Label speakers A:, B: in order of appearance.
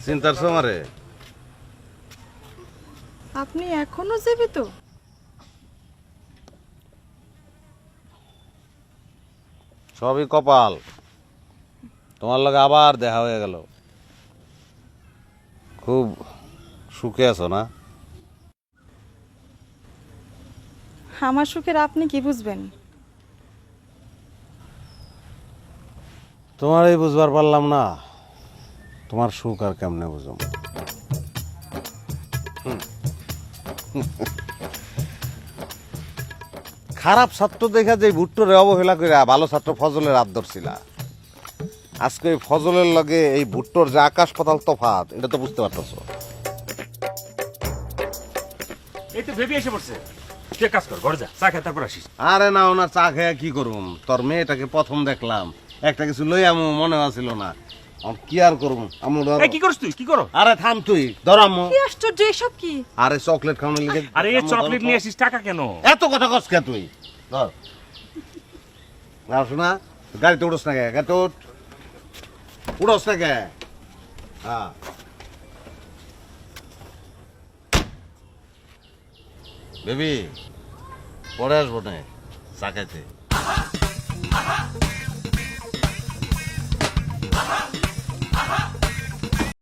A: চিন্তার সমারে
B: আপনি এখনো জীবিত?
A: সবই কপাল, তোমার লগে আবার দেখা হয়ে গেল। খুব সুখে আছো না?
B: আমার সুখের আপনি কি বুঝবেন?
A: তোমার এই বুঝবার পারলাম না, তোমার সুখ আর কেমনে বুঝুম। খারাপ ছাত্র দেখা যে ভুট্টোরে অবহেলা করে ভালো ছাত্র ফজলের হাত ধরছিলা, আজকে এই ফজলের লগে এই ভুট্টোর যে আকাশ পাতাল তফাৎ, এটা তো বুঝতে পারতেছো।
C: এই তো ভেবে এসে পড়ছে। তুই এক কাজ কর, ঘরে যা, চা খেয়ে তারপর আসিস।
A: আরে না, ওনার চা খেয়ে কি করুম, তোর মেয়েটাকে প্রথম দেখলাম, একটা কিছু লই আমু মনে আছিল না, কি আর করুম আমু।
C: এই কি করিস তুই? কি করো?
A: আরে থাম তুই, ধর আম্মু।
B: কি আশ্চর্য, এসব কি?
A: আরে চকলেট খাওয়ানোর লিগে।
C: আরে এই চকলেট নিয়ে আসিস, টাকা কেন?
A: এত কথা কস কে তুই? ধর না, শোনা, গাড়িতে উঠোস না কে? গাড়িতে উঠোস না কে? হ্যাঁ, বেবি পরে আসবো না চা খাইতে।